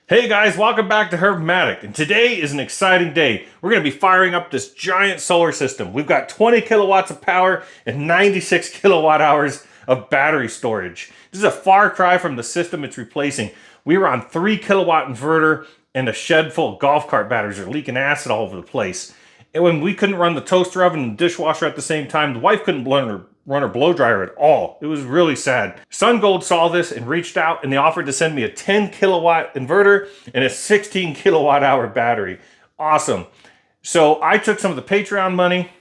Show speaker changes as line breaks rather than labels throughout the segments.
Hey guys, welcome back to Herb-O-Matic, and today is an exciting day. We're going to be firing up this giant solar system. We've got 20 kilowatts of power and 96 kilowatt hours of battery storage. This is a far cry from the system it's replacing. We were on 3 kilowatt inverter and a shed full of golf cart batteries that are leaking acid all over the place. And when we couldn't run the toaster oven and dishwasher at the same time, the wife couldn't run her blow dryer at all. It was really sad. SunGold saw this and reached out, and they offered to send me a 10 kilowatt inverter and a 16 kilowatt hour battery. Awesome. So I took some of the Patreon money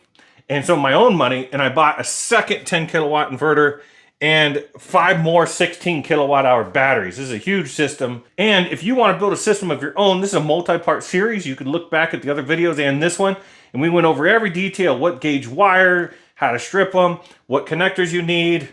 and some of my own money, and I bought a second 10 kilowatt inverter and 5 more 16 kilowatt hour batteries. This is a huge system. And if you want to build a system of your own, this is a multi-part series. You can look back at the other videos and this one, and we went over every detail: what gauge wire, how to strip them, what connectors you need,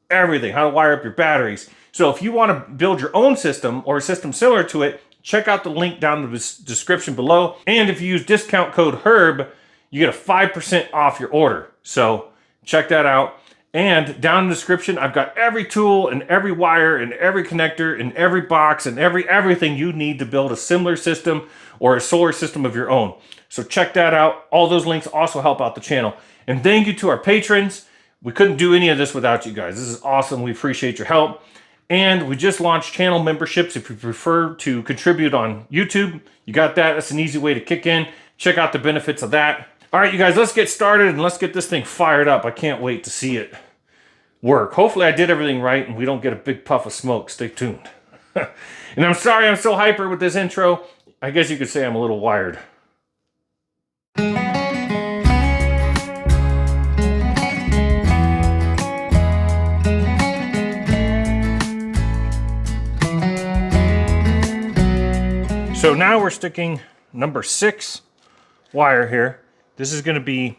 everything, how to wire up your batteries. So if you want to build your own system or a system similar to it, check out the link down in the description below. And if you use discount code HERB, you get a 5% off your order. So check that out. And down in the description, I've got every tool and every wire and every connector and every box and everything you need to build a similar system or a solar system of your own. So check that out. All those links also help out the channel. And thank you to our patrons. We couldn't do any of this without you guys. This is awesome. We appreciate your help. And we just launched channel memberships. If you prefer to contribute on YouTube, you got that. That's an easy way to kick in. Check out the benefits of that. All right, you guys, let's get started and let's get this thing fired up. I can't wait to see it work. Hopefully I did everything right and we don't get a big puff of smoke. Stay tuned. And I'm sorry I'm so hyper with this intro. I guess you could say I'm a little wired. So now we're sticking number 6 wire here. This is going to be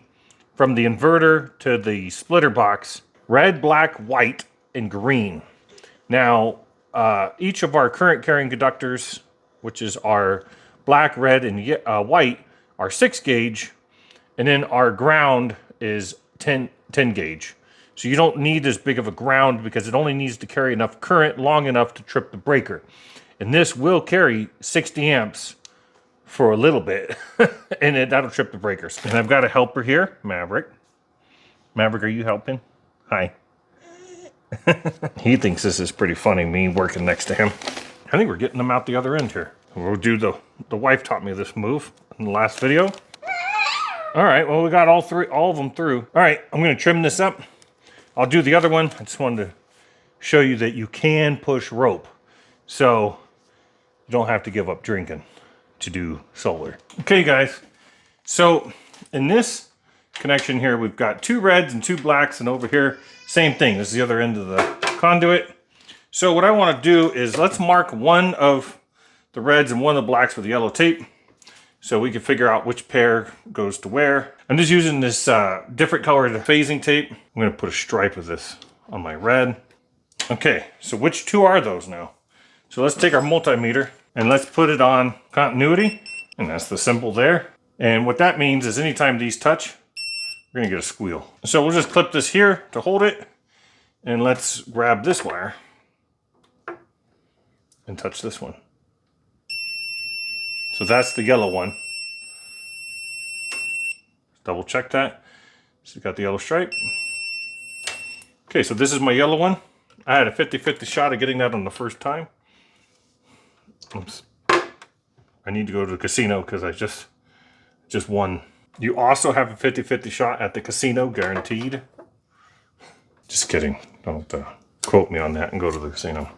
from the inverter to the splitter box. Red, black, white, and green. Now, each of our current carrying conductors, which is our black, red, and white, are 6 gauge. And then our ground is 10 gauge. So you don't need as big of a ground because it only needs to carry enough current long enough to trip the breaker. And this will carry 60 amps for a little bit, and that'll trip the breakers. And I've got a helper here, Maverick. Maverick, are you helping? Hi. He thinks this is pretty funny, me working next to him. I think we're getting them out the other end here. We'll do the wife taught me this move in the last video. All right, well, we got all of them through. All right, I'm gonna trim this up. I'll do the other one. I just wanted to show you that you can push rope. So you don't have to give up drinking to do solar. Okay, guys. So in this connection here, we've got 2 reds and 2 blacks, and over here, same thing. This is the other end of the conduit. So what I want to do is let's mark one of the reds and one of the blacks with yellow tape so we can figure out which pair goes to where. I'm just using this different colored phasing tape. I'm going to put a stripe of this on my red. Okay, so which 2 are those now? So let's take our multimeter and let's put it on continuity, and that's the symbol there. And what that means is anytime these touch, we're gonna get a squeal. So we'll just clip this here to hold it, and let's grab this wire and touch this one. So that's the yellow one. Double check that. So you got the yellow stripe. Okay, so this is my yellow one. I had a 50-50 shot of getting that on the first time. Oops. I need to go to the casino because I just won. You also have a 50-50 shot at the casino, guaranteed. Just kidding. Don't quote me on that and go to the casino.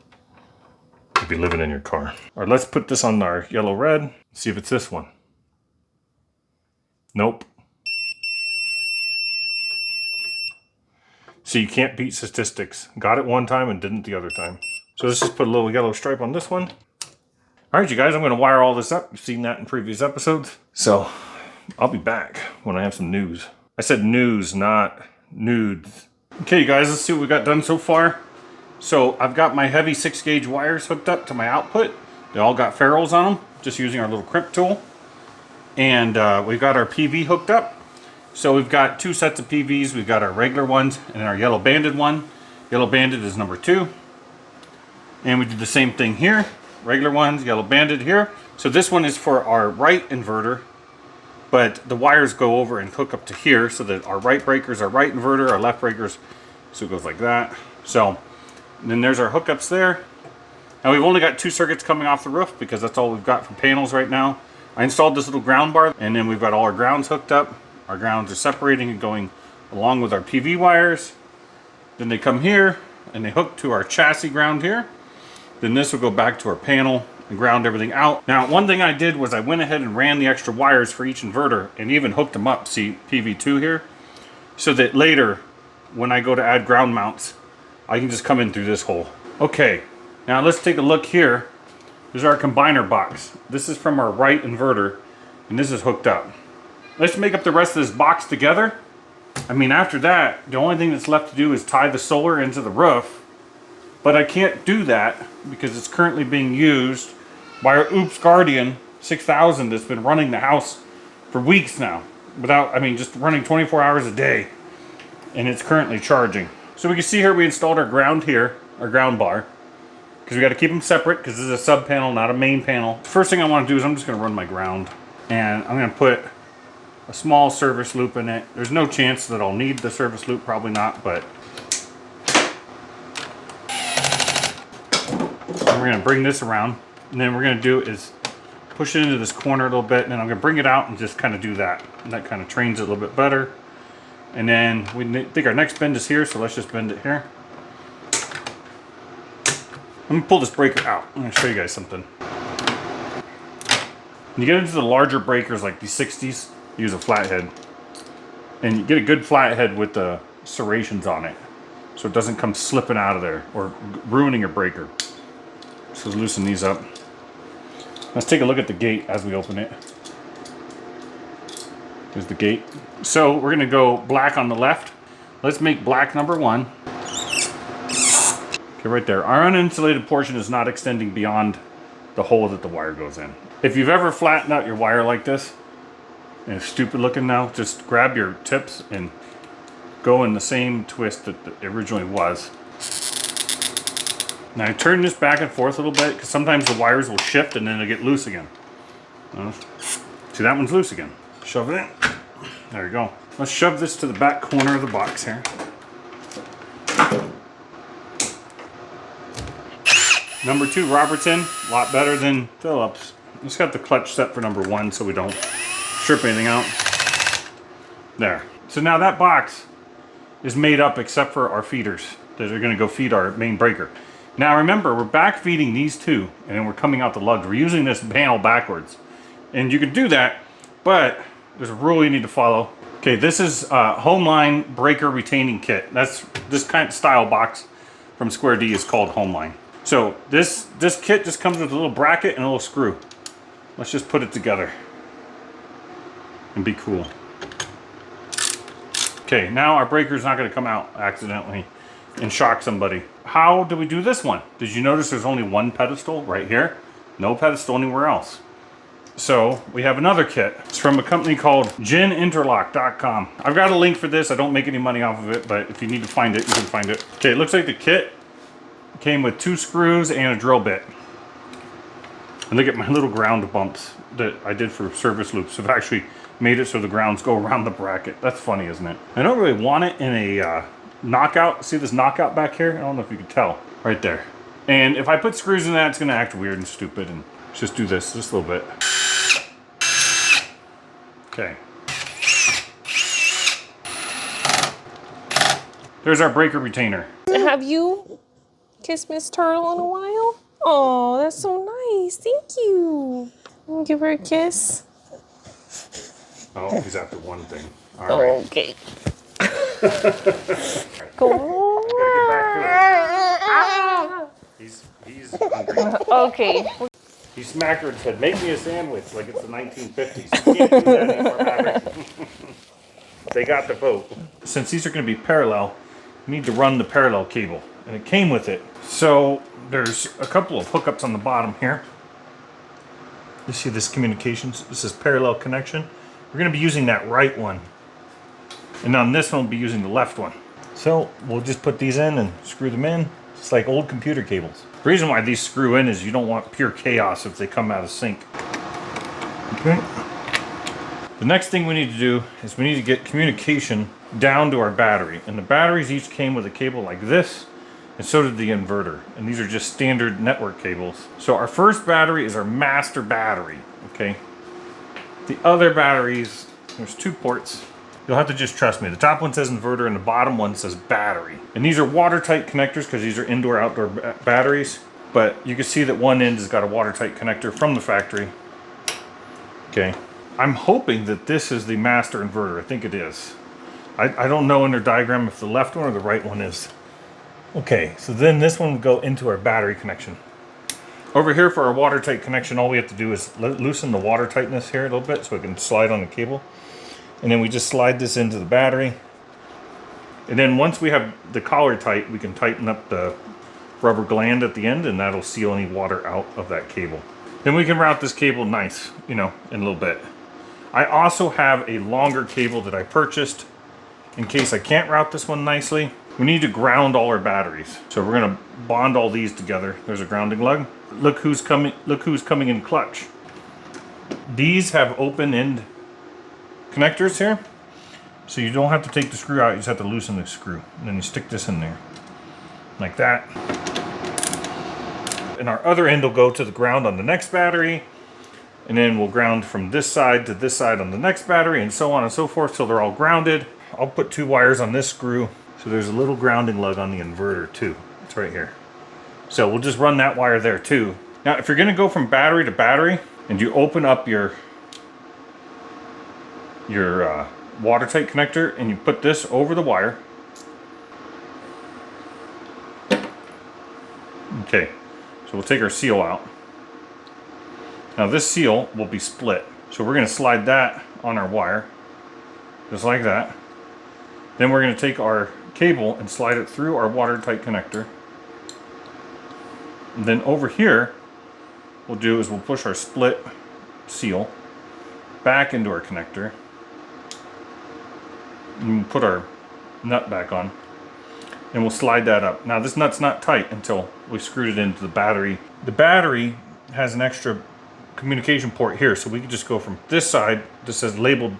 You'll be living in your car. All right, let's put this on our yellow red. See if it's this one. Nope. So you can't beat statistics. Got it one time and didn't the other time. So let's just put a little yellow stripe on this one. All right, you guys, I'm going to wire all this up. You've seen that in previous episodes. So I'll be back when I have some news. I said news, not nudes. Okay, you guys, let's see what we got done so far. So I've got my heavy 6 gauge wires hooked up to my output. They all got ferrules on them, just using our little crimp tool. And we've got our PV hooked up. So we've got 2 sets of PVs. We've got our regular ones and our yellow banded one. Yellow banded is number 2. And we did the same thing here. regular ones, yellow banded here. So this one is for our right inverter, but the wires go over and hook up to here so that our right breakers are right inverter, our left breakers, so it goes like that. So then there's our hookups there. Now we've only got 2 circuits coming off the roof because that's all we've got for panels right now. I installed this little ground bar, and then we've got all our grounds hooked up. Our grounds are separating and going along with our PV wires. Then they come here and they hook to our chassis ground here. Then this will go back to our panel and ground everything out. Now, one thing I did was I went ahead and ran the extra wires for each inverter and even hooked them up, see PV2 here, so that later when I go to add ground mounts, I can just come in through this hole. Okay, now let's take a look here. There's our combiner box. This is from our right inverter, and this is hooked up. Let's make up the rest of this box together. I mean, after that, the only thing that's left to do is tie the solar into the roof, but I can't do that because it's currently being used by our Oops Guardian 6000 that's been running the house for weeks now, without, I mean, just running 24 hours a day, and it's currently charging. So we can see here we installed our ground here, our ground bar, because we got to keep them separate because this is a sub panel, not a main panel. The first thing I want to do is I'm just going to run my ground, and I'm going to put a small service loop in it. There's no chance that I'll need the service loop, probably not, but we're going to bring this around, and then what we're going to do is push it into this corner a little bit, and then I'm going to bring it out and just kind of do that, and that kind of trains it a little bit better. And then we think our next bend is here, so let's just bend it here. I'm going to pull this breaker out. I'm going to show you guys something. When you get into the larger breakers like these 60s, use a flathead. And you get a good flathead with the serrations on it, so it doesn't come slipping out of there or ruining your breaker. So loosen these up. Let's take a look at the gate as we open it. There's the gate. So we're going to go black on the left. Let's make black number 1. Okay, right there. Our uninsulated portion is not extending beyond the hole that the wire goes in. If you've ever flattened out your wire like this, and it's stupid looking now, just grab your tips and go in the same twist that it originally was. Now I turn this back and forth a little bit because sometimes the wires will shift and then they'll get loose again. See, that one's loose again. Shove it in. There you go. Let's shove this to the back corner of the box here. Number 2 Robertson, a lot better than Phillips. Just got the clutch set for number 1 so we don't strip anything out. There. So now that box is made up except for our feeders that are going to go feed our main breaker. Now remember, we're back feeding these 2 and then we're coming out the lugs. We're using this panel backwards. And you can do that, but there's a rule you need to follow. Okay, this is Homeline breaker retaining kit. That's this kind of style box from Square D is called Homeline. So this kit just comes with a little bracket and a little screw. Let's just put it together and be cool. Okay, now our breaker's not going to come out accidentally and shock somebody. How do we do this one? Did you notice there's only one pedestal right here? No pedestal anywhere else. So we have another kit. It's from a company called gininterlock.com. I've got a link for this. I don't make any money off of it, but if you need to find it, you can find it. Okay, it looks like the kit came with 2 screws and a drill bit. And look at my little ground bumps that I did for service loops. I've actually made it so the grounds go around the bracket. That's funny, isn't it? I don't really want it in a knockout. See this knockout back here? I don't know if you can tell. Right there. And if I put screws in that, it's going to act weird and stupid. And let's just do this just a little bit. Okay. There's our breaker retainer.
Have you kissed Miss Turtle in a while? Oh, that's so nice. Thank you. Give her a kiss.
Oh, he's after one thing. All right.
Okay. Go on.
He's hungry.
Okay.
He smacked her and said, "Make me a sandwich," like it's the 1950s. You can't do that anymore, Maverick. They got the vote. Since these are going to be parallel, you need to run the parallel cable, and it came with it. So there's a couple of hookups on the bottom here. You see this communications? This is parallel connection. We're going to be using that right one, and on this one we'll be using the left one. So we'll just put these in and screw them in, just like old computer cables. The reason why these screw in is you don't want pure chaos if they come out of sync. Okay. The next thing we need to do is we need to get communication down to our battery. And the batteries each came with a cable like this, and so did the inverter. And these are just standard network cables. So our first battery is our master battery, okay? The other batteries, there's 2 ports. You'll have to just trust me. The top one says inverter and the bottom one says battery. And these are watertight connectors because these are indoor-outdoor batteries. But you can see that one end has got a watertight connector from the factory. Okay. I'm hoping that this is the master inverter. I think it is. I don't know in their diagram if the left one or the right one is. Okay, so then this one will go into our battery connection. Over here for our watertight connection, all we have to do is loosen the water tightness here a little bit so it can slide on the cable. And then we just slide this into the battery. And then once we have the collar tight, we can tighten up the rubber gland at the end, and that'll seal any water out of that cable. Then we can route this cable nice, you know, in a little bit. I also have a longer cable that I purchased in case I can't route this one nicely. We need to ground all our batteries. So we're gonna bond all these together. There's a grounding lug. Look who's coming in clutch. These have open end connectors here. So you don't have to take the screw out, you just have to loosen the screw. And then you stick this in there, like that. And our other end will go to the ground on the next battery. And then we'll ground from this side to this side on the next battery, and so on and so forth till they're all grounded. I'll put 2 wires on this screw. So there's a little grounding lug on the inverter too. It's right here. So we'll just run that wire there too. Now, if you're gonna go from battery to battery and you open up your watertight connector and you put this over the wire. Okay, so we'll take our seal out. Now this seal will be split. So we're gonna slide that on our wire, just like that. Then we're gonna take our cable and slide it through our watertight connector. And then over here, we'll push our split seal back into our connector. And we'll put our nut back on. And we'll slide that up. Now this nut's not tight until we screwed it into the battery. The battery has an extra communication port here, so we can just go from this side. This says labeled.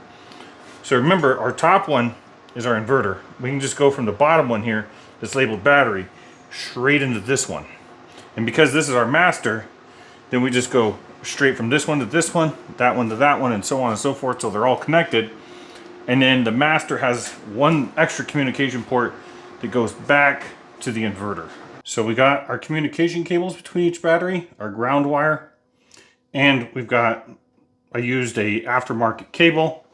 So remember, our top one is our inverter. We can just go from the bottom one here that's labeled battery straight into this one. And because this is our master, then we just go straight from this one to this one, that one to that one, and so on and so forth till they're all connected. And then the master has one extra communication port that goes back to the inverter. So we got our communication cables between each battery, our ground wire, and I used a aftermarket cable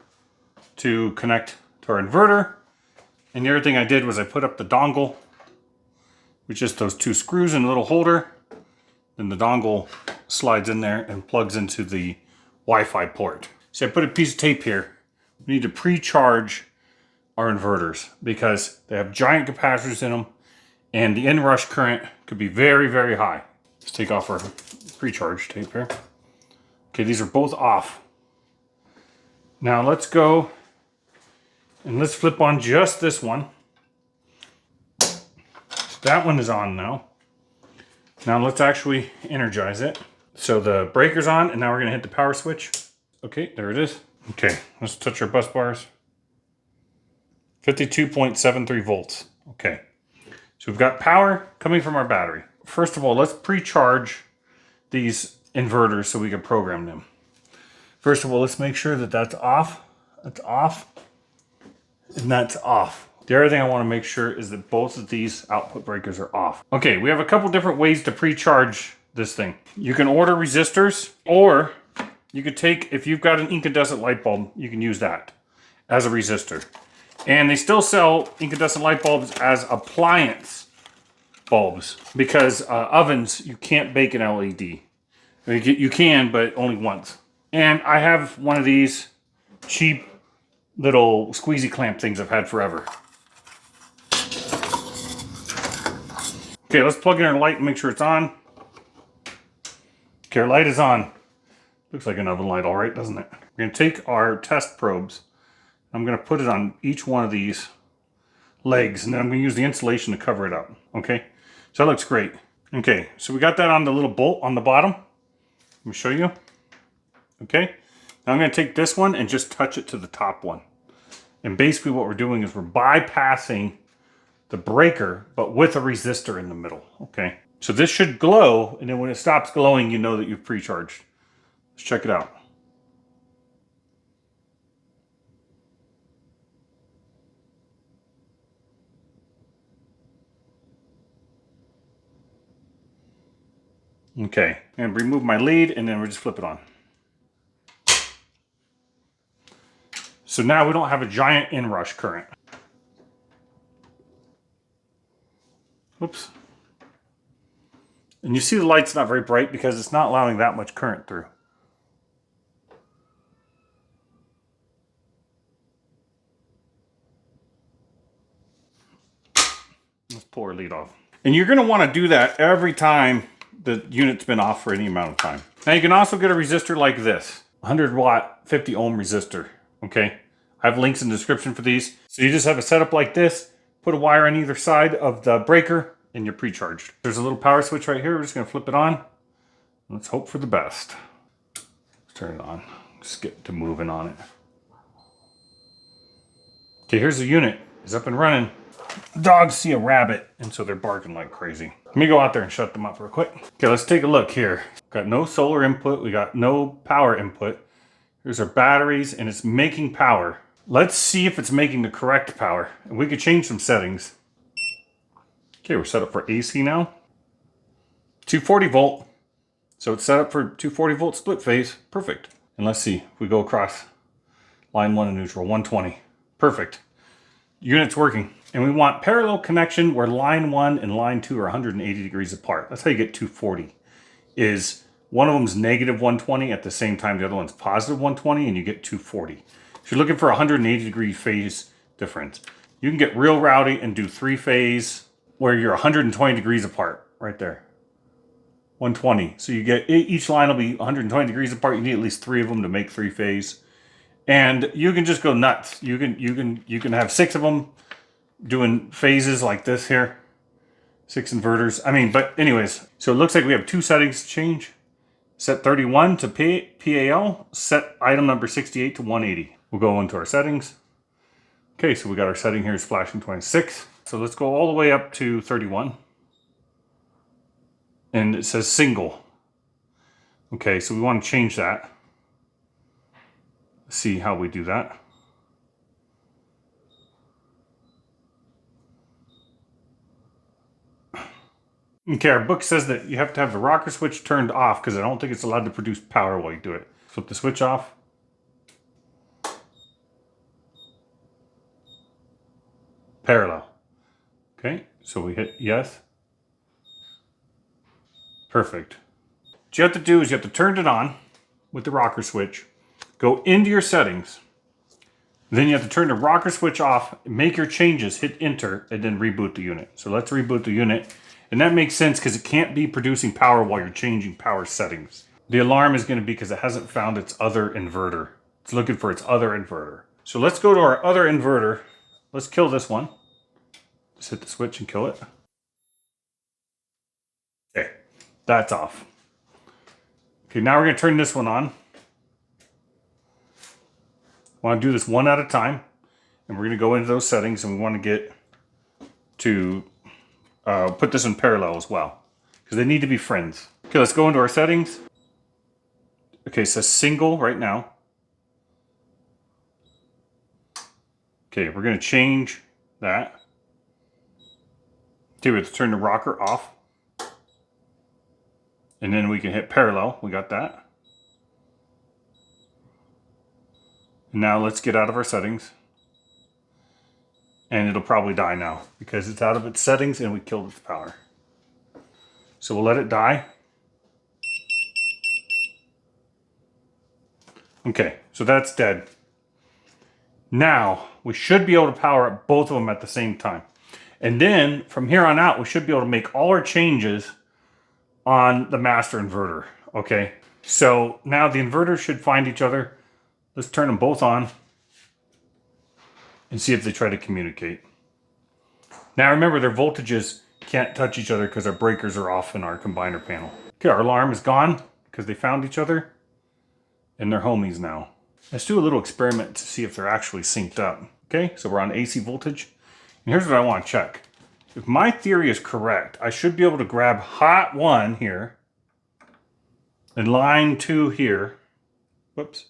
to connect to our inverter. And the other thing I did was I put up the dongle with just those 2 screws and a little holder. Then the dongle slides in there and plugs into the Wi-Fi port. So I put a piece of tape here. We need to pre-charge our inverters because they have giant capacitors in them and the inrush current could be very, very high. Let's take off our pre-charge tape here. Okay, these are both off. Now let's go and let's flip on just this one. So that one is on now. Now let's actually energize it. So the breaker's on and now we're gonna hit the power switch. Okay, there it is. Okay, let's touch our bus bars. 52.73 volts. Okay, so we've got power coming from our battery. First of all, let's pre-charge these inverters so we can program them. First of all, let's make sure that that's off. That's off. And that's off. The other thing I want to make sure is that both of these output breakers are off. Okay, we have a couple different ways to pre-charge this thing. You can order resistors, or you could take, if you've got an incandescent light bulb, you can use that as a resistor. And they still sell incandescent light bulbs as appliance bulbs because ovens, you can't bake an LED. You can, but only once. And I have one of these cheap little squeezy clamp things I've had forever. Okay, let's plug in our light and make sure it's on. Okay, our light is on. Looks like an oven light, all right, doesn't it? We're gonna take our test probes. I'm gonna put it on each one of these legs, and then I'm gonna use the insulation to cover it up, okay? So that looks great. Okay, so we got that on the little bolt on the bottom. Let me show you. Okay, now I'm going to take this one and just touch it to the top one. And basically what we're doing is we're bypassing the breaker, but with a resistor in the middle. Okay, so this should glow, and then when it stops glowing, you know that you've pre-charged. Let's check it out. Okay, and remove my lead, and then we'll just flip it on. So now we don't have a giant inrush current. Oops. And you see the light's not very bright because it's not allowing that much current through. Let's pull our lead off. And you're going to want to do that every time the unit's been off for any amount of time. Now you can also get a resistor like this, 100 watt, 50 ohm resistor. Okay, I have links in the description for these. So you just have a setup like this, put a wire on either side of the breaker, and you're pre-charged. There's a little power switch right here. We're just going to flip it on. Let's hope for the best. Let's turn it on. Just get to moving on it. Okay, here's the unit. It's up and running. Dogs see a rabbit, and so they're barking like crazy. Let me go out there and shut them up real quick. Okay, let's take a look here. Got no solar input. We got no power input. Here's our batteries, and it's making power. Let's see if it's making the correct power. And we could change some settings. Okay, we're set up for AC now. 240 volt. So it's set up for 240 volt split phase. Perfect. And let's see if we go across line 1 and neutral, 120. Perfect. Unit's working. And we want parallel connection where line 1 and line 2 are 180 degrees apart. That's how you get 240. Is one of them's negative 120 at the same time the other one's positive 120, and you get 240. So you're looking for 180 degree phase difference. You can get real rowdy and do 3-phase where you're 120 degrees apart right there. 120. So you get each line will be 120 degrees apart. You need at least 3 of them to make 3-phase. And you can just go nuts. You can have 6 of them doing phases like this here. 6 inverters. I mean, but anyways, so it looks like we have 2 settings to change. Set 31 to PAL, set item number 68 to 180. We'll go into our settings. Okay, so we got our setting here is flashing 26. So let's go all the way up to 31. And it says single. Okay, so we want to change that. Let's see how we do that. Okay, our book says that you have to have the rocker switch turned off because I don't think it's allowed to produce power while you do it. Flip the switch off. Parallel. Okay, so we hit yes. Perfect. What you have to do is you have to turn it on with the rocker switch, go into your settings, then you have to turn the rocker switch off, make your changes, hit enter, and then reboot the unit. So let's reboot the unit. And that makes sense because it can't be producing power while you're changing power settings. The alarm is going to be because it hasn't found its other inverter. It's looking for its other inverter. So let's go to our other inverter. Let's kill this one. Just hit the switch and kill it. Okay, that's off. Okay, now we're going to turn this one on. Want to do this one at a time. And we're going to go into those settings and we want to get to put this in parallel as well, because they need to be friends. Okay, let's go into our settings. Okay, it says single right now. Okay, we're going to change that. Okay, we have to turn the rocker off. And then we can hit parallel. We got that. And now let's get out of our settings. And it'll probably die now because it's out of its settings and we killed its power. So we'll let it die. Okay, so that's dead. Now we should be able to power up both of them at the same time. And then from here on out, we should be able to make all our changes on the master inverter. Okay, so now the inverters should find each other. Let's turn them both on and see if they try to communicate. Now remember, their voltages can't touch each other because our breakers are off in our combiner panel. Okay, our alarm is gone because they found each other and they're homies now. Let's do a little experiment to see if they're actually synced up. Okay, so we're on AC voltage. And here's what I want to check. If my theory is correct, I should be able to grab hot 1 here and line 2 here. Whoops.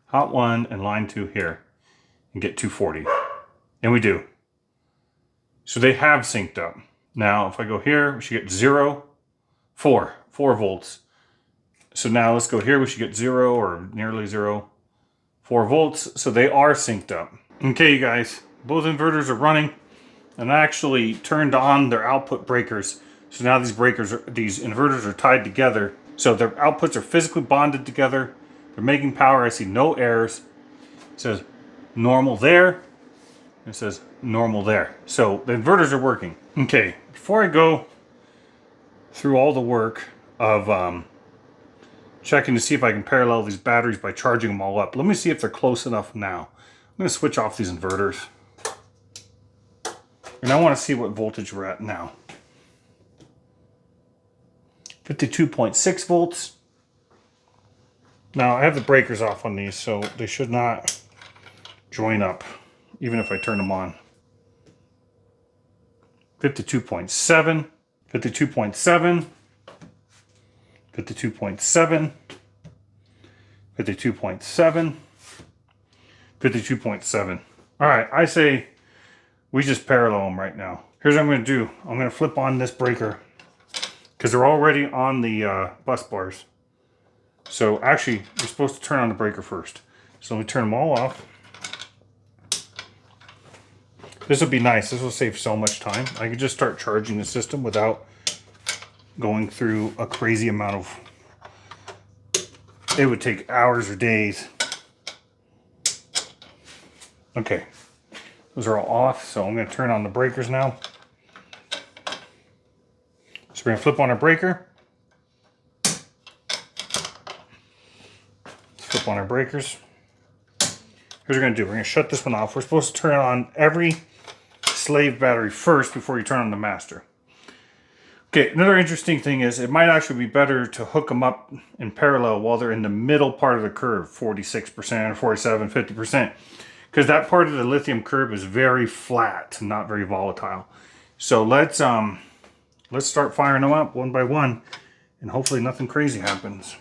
Hot 1 and line 2 here and get 240. And we do. So they have synced up. Now, if I go here, we should get 0, 4 volts. So now let's go here, we should get 0 or nearly 0, 4 volts. So they are synced up. Okay, you guys, both inverters are running, and I actually turned on their output breakers. So now these inverters are tied together. So their outputs are physically bonded together. They're making power. I see no errors. It says normal there. It says normal there. So the inverters are working. Okay, before I go through all the work of checking to see if I can parallel these batteries by charging them all up, let me see if they're close enough now. I'm going to switch off these inverters. And I want to see what voltage we're at now. 52.6 volts. Now I have the breakers off on these, so they should not join up, even if I turn them on. 52.7, 52.7, 52.7, 52.7, 52.7. All right, I say we just parallel them right now. Here's what I'm going to do. I'm going to flip on this breaker because they're already on the bus bars. So actually, you're supposed to turn on the breaker first. So let me turn them all off. This would be nice. This will save so much time. I could just start charging the system without going through a crazy amount of... It would take hours or days. Okay. Those are all off, so I'm going to turn on the breakers now. So we're going to flip on our breaker. Flip on our breakers. Here's what we're going to do. We're going to shut this one off. We're supposed to turn on every slave battery first before you turn on the master. Okay, another interesting thing is it might actually be better to hook them up in parallel while they're in the middle part of the curve, 46% or 47, 50%. Because that part of the lithium curve is very flat, not very volatile. So let's start firing them up one by one, and hopefully nothing crazy happens.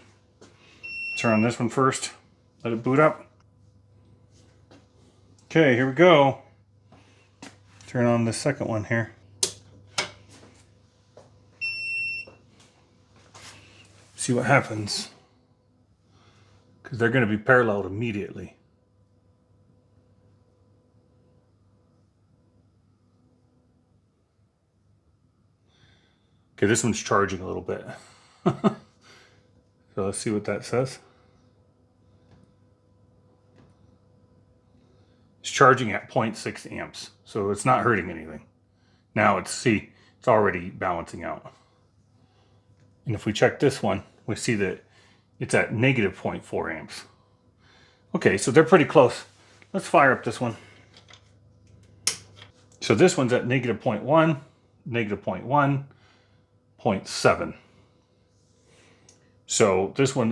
Turn on this one first. Let it boot up. Okay, here we go. Turn on the second one here. See what happens. Because they're going to be paralleled immediately. Okay, this one's charging a little bit. So let's see what that says. It's charging at 0.6 amps, so it's not hurting anything. Now it's already balancing out. And if we check this one, we see that it's at negative 0.4 amps. Okay, so they're pretty close. Let's fire up this one. So this one's at negative 0.1, negative 0.1, 0.7. So this one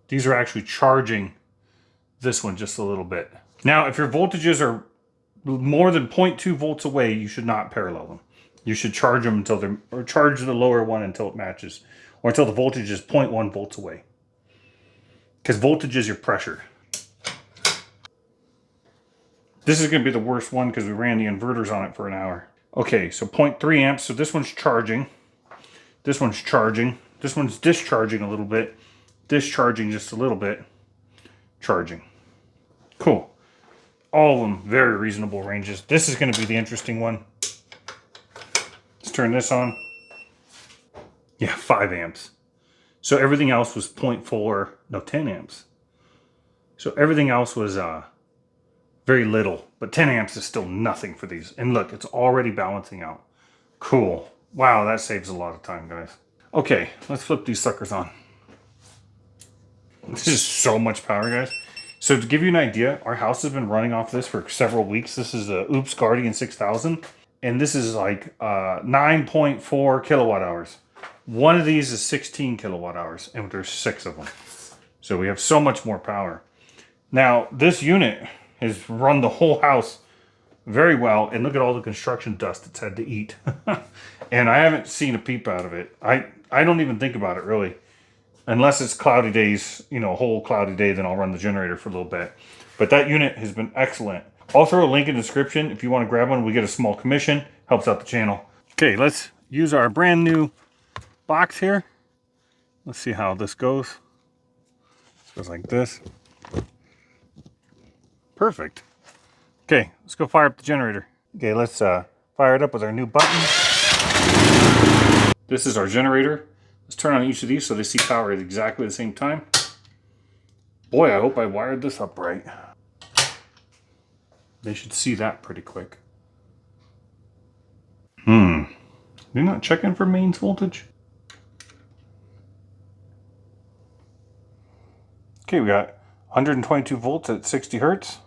these are actually charging this one just a little bit. Now, if your voltages are more than 0.2 volts away, you should not parallel them. You should charge them or charge the lower one until it matches, or until the voltage is 0.1 volts away. Because voltage is your pressure. This is going to be the worst one because we ran the inverters on it for an hour. Okay, so 0.3 amps. So this one's charging. This one's charging. This one's discharging a little bit. Discharging just a little bit. Charging. Cool. All of them very reasonable ranges. This is going to be the interesting one. Let's turn this on. Yeah, 5 amps. So everything else was 0.4, no, 10 amps. So everything else was very little, but 10 amps is still nothing for these. And look, it's already balancing out. Cool. Wow, that saves a lot of time, guys. Okay, let's flip these suckers on. This is so much power, guys. So to give you an idea, our house has been running off this for several weeks. This is a Oops Guardian 6000. and this is like 9.4 kilowatt hours. One of these is 16 kilowatt hours, and there's 6 of them. So we have so much more power. Now, this unit has run the whole house very well, and look at all the construction dust it's had to eat. And I haven't seen a peep out of it. I don't even think about it, really. Unless it's cloudy days, you know, a whole cloudy day, then I'll run the generator for a little bit. But that unit has been excellent. I'll throw a link in the description if you want to grab one. We get a small commission. Helps out the channel. Okay, let's use our brand new box here. Let's see how this goes. It goes like this. Perfect. Okay, let's go fire up the generator. Okay, let's fire it up with our new button. This is our generator. Let's turn on each of these so they see power at exactly the same time. Boy, I hope I wired this up right. They should see that pretty quick. You're not checking for mains voltage? Okay, we got 122 volts at 60 hertz.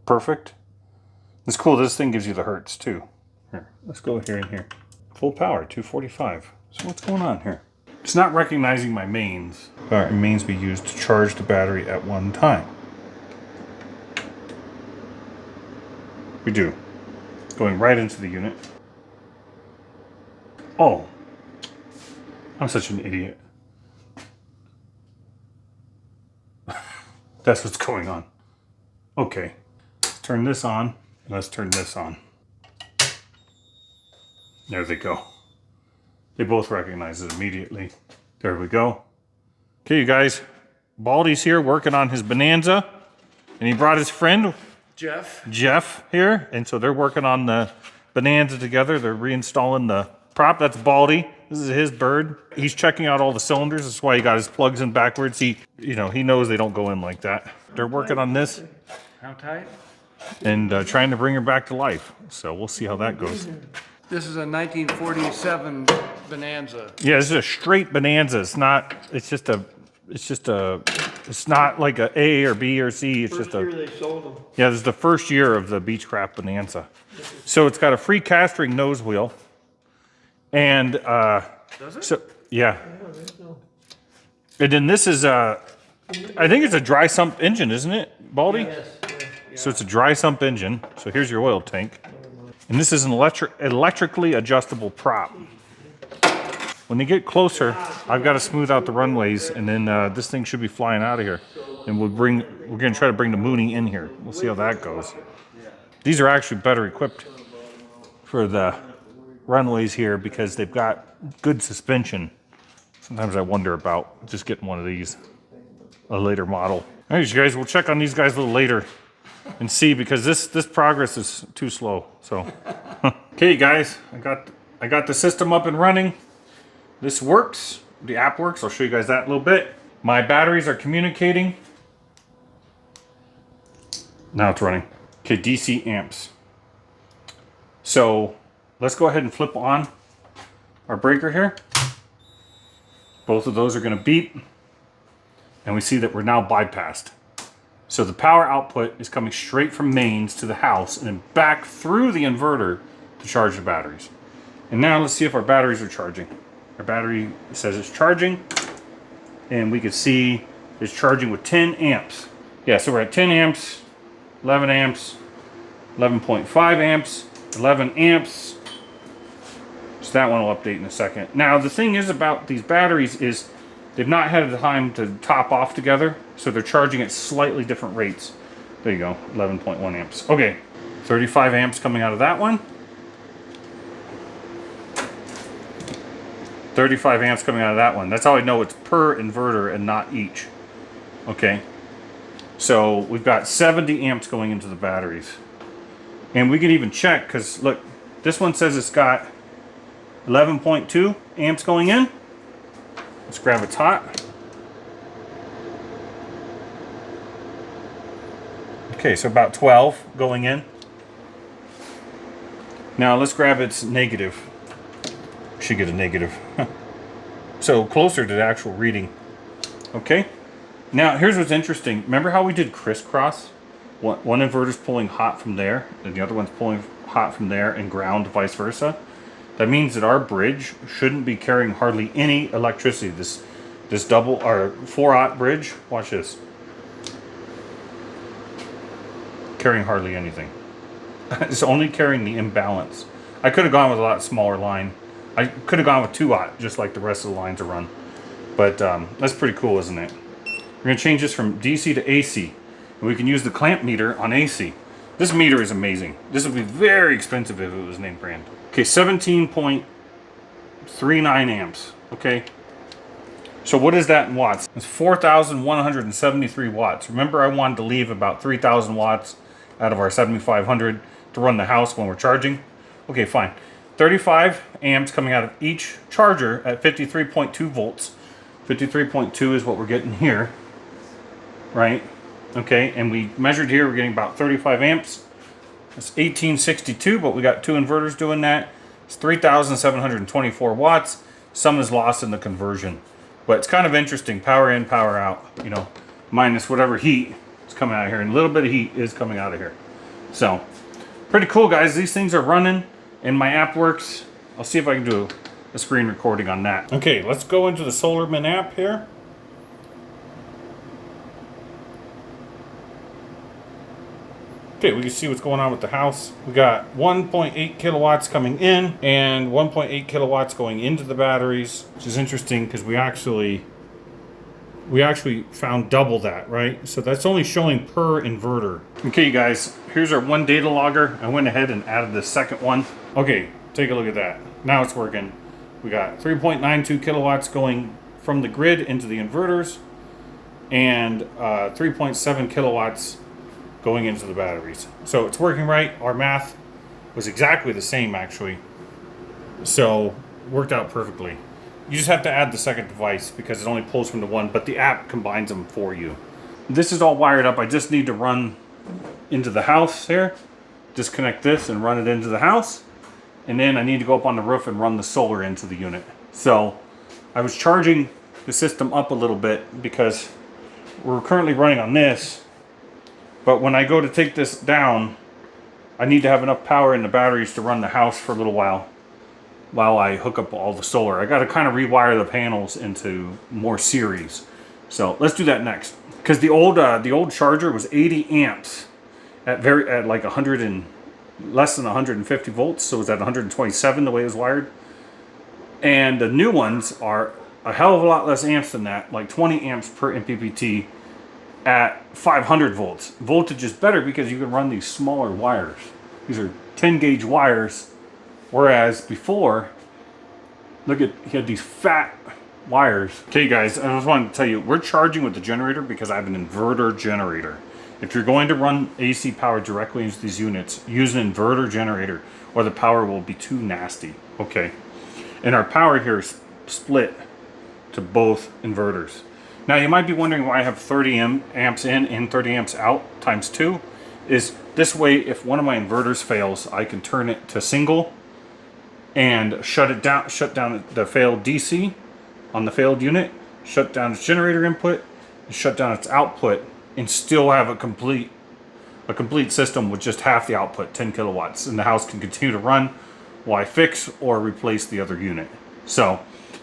Perfect. It's cool, this thing gives you the hertz too. Here, let's go here and here. Full power, 245. So what's going on here? It's not recognizing my mains. Our mains we use to charge the battery at one time. We do. Going right into the unit. Oh, I'm such an idiot. That's what's going on. Okay, let's turn this on, and let's turn this on. There they go. They both recognize it immediately. There we go. Okay, you guys, Baldy's here working on his Bonanza, and he brought his friend, Jeff here, and so they're working on the Bonanza together. They're reinstalling the prop. That's Baldy. This is his bird. He's checking out all the cylinders. That's why he got his plugs in backwards. He knows they don't go in like that. They're working on this.
How tight?
And trying to bring her back to life. So we'll see how that goes.
This is a 1947 Bonanza.
Yeah, this is a straight Bonanza. It's not. It's not like a A or B or C. It's just a.
First year they sold them.
Yeah, this is the first year of the Beechcraft Bonanza. So it's got a free cast-ring nose wheel. And
Does it?
so yeah. And then this is I think it's a dry sump engine, isn't it, Baldy?
Yes.
So it's a dry sump engine. So here's your oil tank. And this is an electrically adjustable prop. When they get closer, I've got to smooth out the runways, and then this thing should be flying out of here. And we're going to try to bring the Mooney in here. We'll see how that goes. These are actually better equipped for the runways here because they've got good suspension. Sometimes I wonder about just getting one of these, a later model. All right, you guys, we'll check on these guys a little later and see, because this progress is too slow. So, okay, guys, I got the system up and running. This works. The app works. I'll show you guys that in a little bit. My batteries are communicating. Now it's running. Okay, DC amps. So let's go ahead and flip on our breaker here. Both of those are going to beep. And we see that we're now bypassed. So the power output is coming straight from mains to the house and then back through the inverter to charge the batteries. And now let's see if our batteries are charging. Our battery says it's charging, and we can see it's charging with 10 amps. Yeah, so we're at 10 amps, 11 amps, 11.5 amps, 11 amps. So that one will update in a second. Now the thing is about these batteries is they've not had the time to top off together, so they're charging at slightly different rates. There you go, 11.1 amps. Okay, 35 amps coming out of that one. 35 amps coming out of that one. That's how I know it's per inverter and not each. Okay, so we've got 70 amps going into the batteries. And we can even check, because look, this one says it's got 11.2 amps going in. Let's grab its hot. Okay, so about 12 going in. Now let's grab its negative. Should get a negative. So closer to the actual reading. Okay. Now here's what's interesting. Remember how we did crisscross? One inverter's pulling hot from there, and the other one's pulling hot from there, and ground vice versa. That means that our bridge shouldn't be carrying hardly any electricity. This double or 4-aught bridge, watch this. Carrying hardly anything. It's only carrying the imbalance. I could have gone with a lot smaller line. I could have gone with 2-aught, just like the rest of the lines are run. But that's pretty cool, isn't it? We're going to change this from DC to AC. And we can use the clamp meter on AC. This meter is amazing. This would be very expensive if it was name brand. Okay, 17.39 amps. Okay. So what is that in watts? It's 4,173 watts. Remember, I wanted to leave about 3,000 watts out of our 7,500 to run the house when we're charging. Okay, fine. 35 amps coming out of each charger at 53.2 volts. 53.2 is what we're getting here, right? Okay, and we measured here, we're getting about 35 amps. That's 1862, but we got 2 inverters doing that. It's 3,724 watts. Some is lost in the conversion. But it's kind of interesting, power in, power out, you know, minus whatever heat is coming out of here. And a little bit of heat is coming out of here. So, pretty cool, guys. These things are running and my app works. I'll see if I can do a screen recording on that. Okay, let's go into the SolarMin app here. Okay, we can see what's going on with the house. We got 1.8 kilowatts coming in and 1.8 kilowatts going into the batteries, which is interesting because we actually found double that, right? So that's only showing per inverter. Okay, you guys, here's our one data logger. I went ahead and added the second one. Okay, take a look at that. Now it's working. We got 3.92 kilowatts going from the grid into the inverters and 3.7 kilowatts going into the batteries. So it's working right. Our math was exactly the same, actually. So worked out perfectly. You just have to add the second device because it only pulls from the one, but the app combines them for you. This is all wired up. I just need to run into the house here. Disconnect this and run it into the house. And then I need to go up on the roof and run the solar into the unit. So I was charging the system up a little bit because we're currently running on this. But when I go to take this down, I need to have enough power in the batteries to run the house for a little while I hook up all the solar. I got to kind of rewire the panels into more series. So let's do that next. Because the old charger was 80 amps at like 100 and less than 150 volts. So it was at 127 the way it was wired. And the new ones are a hell of a lot less amps than that, like 20 amps per MPPT. At 500 volts. Voltage is better because you can run these smaller wires. These are 10 gauge wires, whereas before, look at, he had these fat wires. Okay guys, I just wanted to tell you, we're charging with the generator because I have an inverter generator. If you're going to run AC power directly into these units, use an inverter generator or the power will be too nasty. Okay, and our power here is split to both inverters. Now you might be wondering why I have 30 amps in and 30 amps out times 2. Is this way if one of my inverters fails, I can turn it to single and shut down the failed DC on the failed unit, shut down its generator input, and shut down its output, and still have a complete system with just half the output, 10 kilowatts, and the house can continue to run while I fix or replace the other unit. So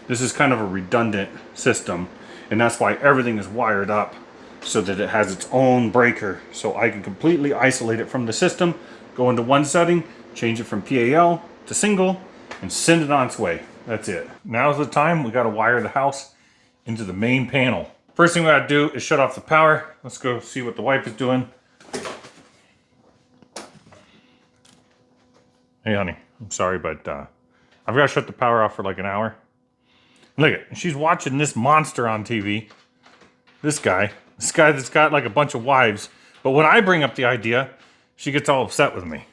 this is kind of a redundant system. And that's why everything is wired up so that it has its own breaker. So I can completely isolate it from the system, go into one setting, change it from PAL to single, and send it on its way. That's it. Now's the time we got to wire the house into the main panel. First thing we got to do is shut off the power. Let's go see what the wife is doing. Hey honey, I'm sorry, but I've got to shut the power off for like an hour. Look at, she's watching this monster on TV. This guy that's got like a bunch of wives. But when I bring up the idea, she gets all upset with me.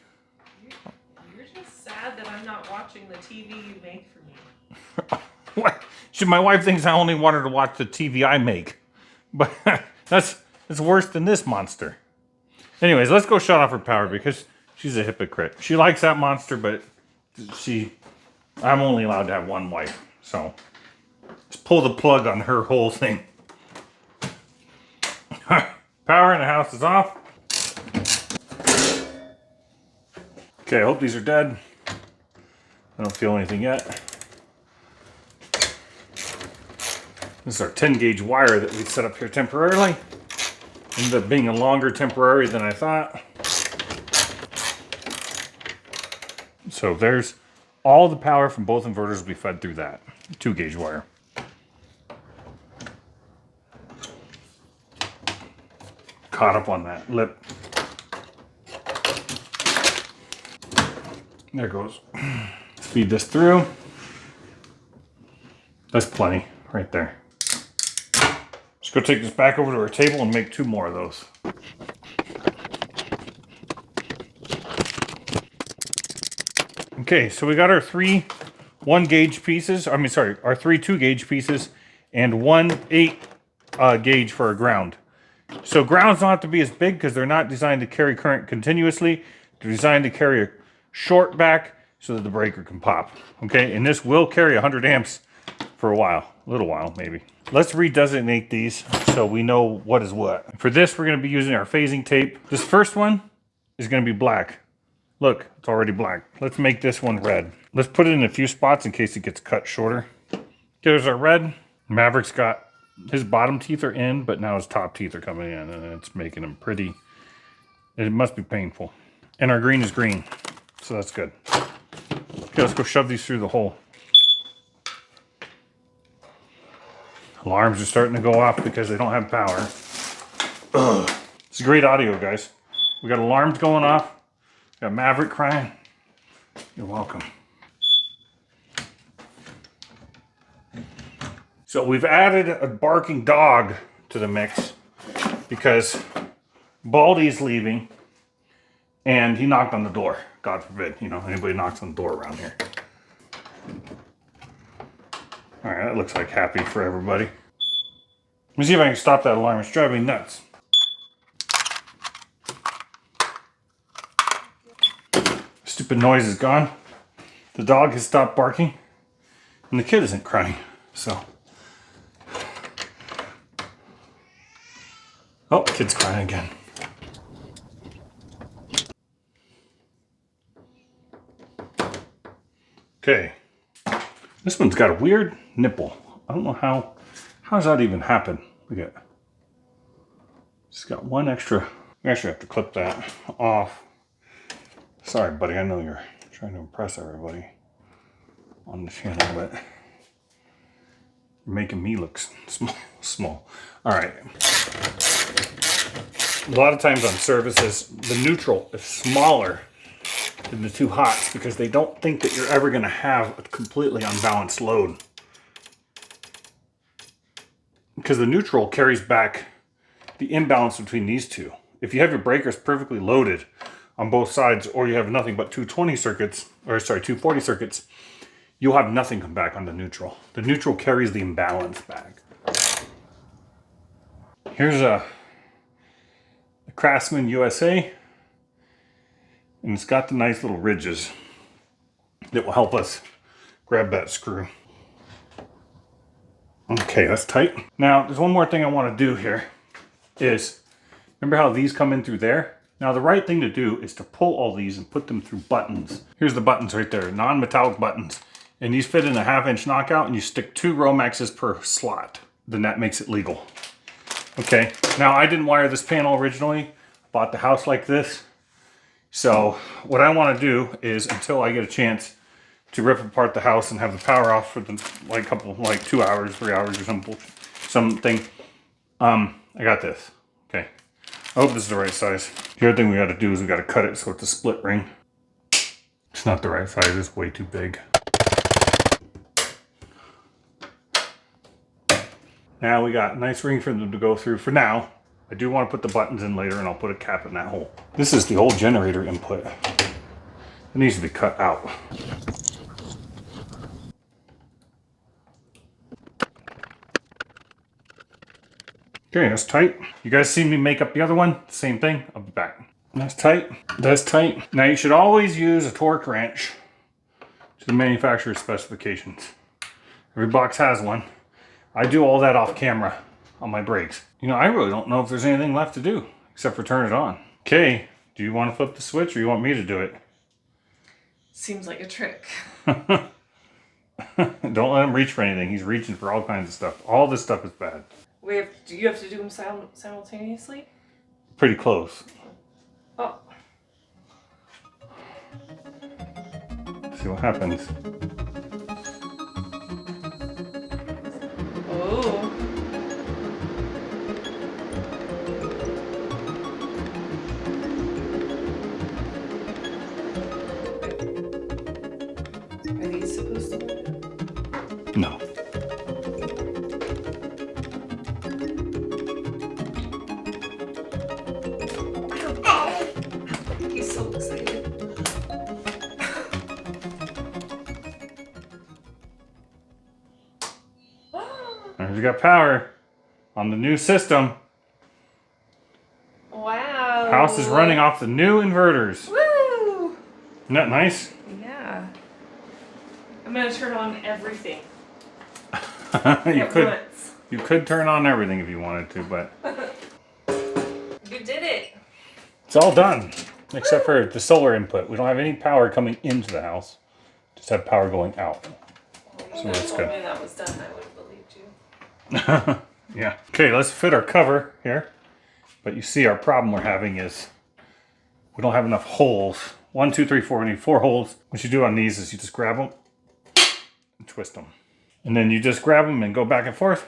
You're just sad that I'm not watching the TV you make for me.
What? My wife thinks I only want her to watch the TV I make. But that's worse than this monster. Anyways, let's go shut off her power because she's a hypocrite. She likes that monster, but I'm only allowed to have one wife. So let's pull the plug on her whole thing. Power in the house is off. Okay, I hope these are dead. I don't feel anything yet. This is our 10 gauge wire that we set up here temporarily. Ended up being a longer temporary than I thought. So there's all the power from both inverters will be fed through that 2 gauge wire. Caught up on that lip. There it goes. Let's feed this through. That's plenty right there. Let's go take this back over to our table and make 2 more of those. Okay, so we got our 3 1 gauge pieces. I mean, sorry, our 3 2 gauge pieces and 1 8 gauge for our ground. So grounds don't have to be as big because they're not designed to carry current continuously. They're designed to carry a short back so that the breaker can pop. Okay, and this will carry 100 amps for a while, a little while maybe. Let's redesignate these so we know what is what. For this, we're going to be using our phasing tape. This first one is going to be black. Look, it's already black. Let's make this one red. Let's put it in a few spots in case it gets cut shorter. Here's our red. Maverick's got his bottom teeth are in, but now his top teeth are coming in, and it's making him pretty. It must be painful. And our green is green, so that's good. Okay, let's go shove these through the hole. Alarms are starting to go off because they don't have power. Ugh. It's great audio, guys. We got alarms going off. Got Maverick crying. You're welcome. So we've added a barking dog to the mix because Baldy's leaving and he knocked on the door. God forbid, you know, anybody knocks on the door around here. All right, that looks like happy for everybody. Let me see if I can stop that alarm. It's driving me nuts. Stupid noise is gone. The dog has stopped barking and the kid isn't crying, so. Oh, kid's crying again. Okay. This one's got a weird nipple. I don't know how does that even happen? Look at it. It's got one extra. We actually have to clip that off. Sorry, buddy. I know you're trying to impress everybody on the channel, but you're making me look small. All right. A lot of times on services, the neutral is smaller than the 2 hots because they don't think that you're ever going to have a completely unbalanced load. Because the neutral carries back the imbalance between these 2. If you have your breakers perfectly loaded on both sides, or you have nothing but 220 circuits, or sorry, 240 circuits, you'll have nothing come back on the neutral. The neutral carries the imbalance back. Here's a Craftsman USA, and it's got the nice little ridges that will help us grab that screw. Okay, that's tight. Now, there's one more thing I want to do here is, remember how these come in through there? Now, the right thing to do is to pull all these and put them through buttons. Here's the buttons right there, non-metallic buttons. And these fit in a 1/2-inch knockout, and you stick 2 Romaxes per slot. Then that makes it legal. Okay, now I didn't wire this panel originally. Bought the house like this. So what I want to do is, until I get a chance to rip apart the house and have the power off for the like 2 hours, 3 hours or something, I got this. Okay, I hope this is the right size. The other thing we got to do is we got to cut it so it's a split ring. It's not the right size, it's way too big. Now we got a nice ring for them to go through for now. I do want to put the buttons in later, and I'll put a cap in that hole. This is the old generator input. It needs to be cut out. Okay, that's tight. You guys see me make up the other one? Same thing, I'll be back. That's tight, that's tight. Now you should always use a torque wrench to the manufacturer's specifications. Every box has one. I do all that off camera on my brakes. You know, I really don't know if there's anything left to do except for turn it on. Okay, do you want to flip the switch or you want me to do it?
Seems like a trick.
Don't let him reach for anything. He's reaching for all kinds of stuff. All this stuff is bad.
Do you have to do them simultaneously?
Pretty close.
Oh.
See what happens.
Oh. Are these supposed to work?
No.
He's so excited.
We got power on the new system.
Wow.
House is running off the new inverters.
Woo!
Isn't that nice?
Yeah. I'm gonna turn on everything.
You could turn on everything if you wanted to, but
You did it.
it's all done except for the solar input. We don't have any power coming into the house. Just have power going out. So that's good.
When that was done, I would have believed you.
Yeah. Okay, let's fit our cover here. But you see our problem we're having is we don't have enough holes. 1, 2, 3, 4. We need 4 holes. What you do on these is you just grab them and twist them. And then you just grab them and go back and forth.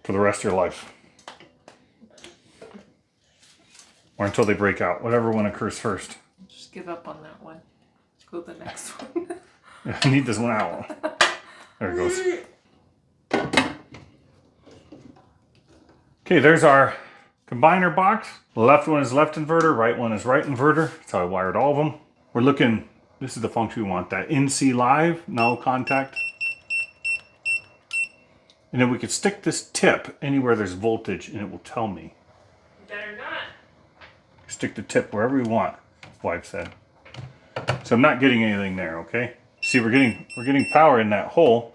For the rest of your life. Or until they break out. Whatever one occurs first.
Just give up on that one. Go to the next one.
I need this one out. There it goes. Okay, there's our combiner box. The left one is left inverter, right one is right inverter. That's how I wired all of them. We're looking, this is the function we want, that NC live, null contact. And then we could stick this tip anywhere there's voltage and it will tell me.
Better not.
Stick the tip wherever we want, wife said. So I'm not getting anything there, okay? See, we're getting power in that hole,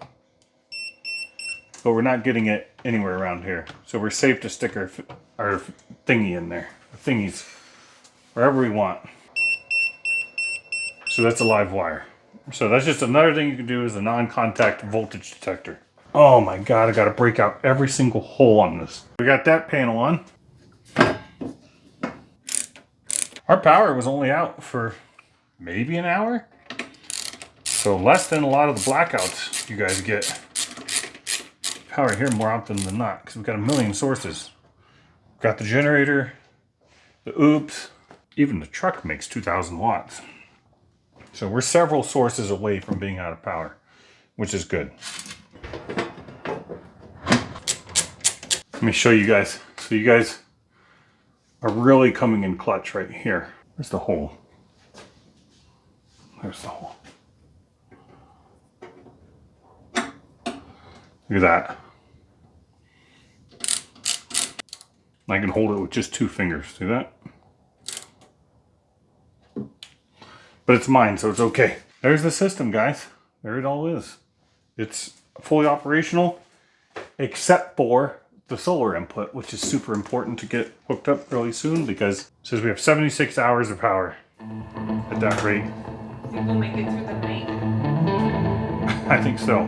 but we're not getting it anywhere around here. So we're safe to stick our thingy in there, thingies, wherever we want. So that's a live wire. So that's just another thing you can do is a non-contact voltage detector. Oh my God, I gotta break out every single hole on this. We got that panel on. Our power was only out for maybe an hour. So less than a lot of the blackouts you guys get. Power here more often than not because we've got a million sources. We've got the generator, the oops, even the truck makes 2,000 watts. So we're several sources away from being out of power, which is good. Let me show you guys. So you guys are really coming in clutch right here. There's the hole. There's the hole. Look at that. I can hold it with just 2 fingers. See that? But it's mine, so it's okay. There's the system, guys. There it all is. It's fully operational, except for the solar input, which is super important to get hooked up really soon because it says we have 76 hours of power at that rate.
Think we'll make it through the night?
I think so.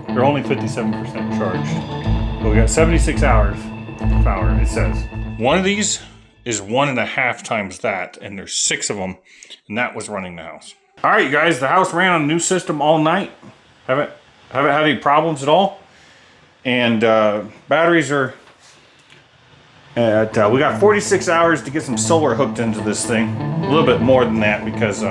They're only 57% charged. But we got 76 hours of power, it says. One of these is 1.5 times that, and there's 6 of them, and that was running the house. All right, you guys, the house ran on a new system all night. Haven't had any problems at all. And batteries are at, we got 46 hours to get some solar hooked into this thing. A little bit more than that because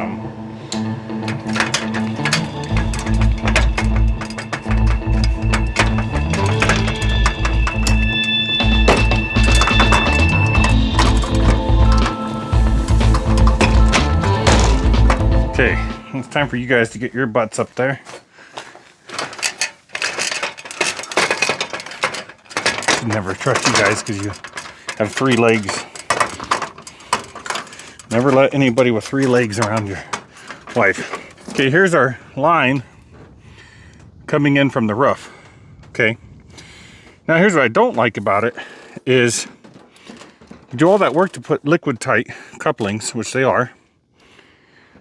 okay, it's time for you guys to get your butts up there. Never trust you guys because you have 3 legs. Never let anybody with 3 legs around your wife. Okay, here's our line coming in from the roof. Okay. Now here's what I don't like about it is You do all that work to put liquid tight couplings, which they are,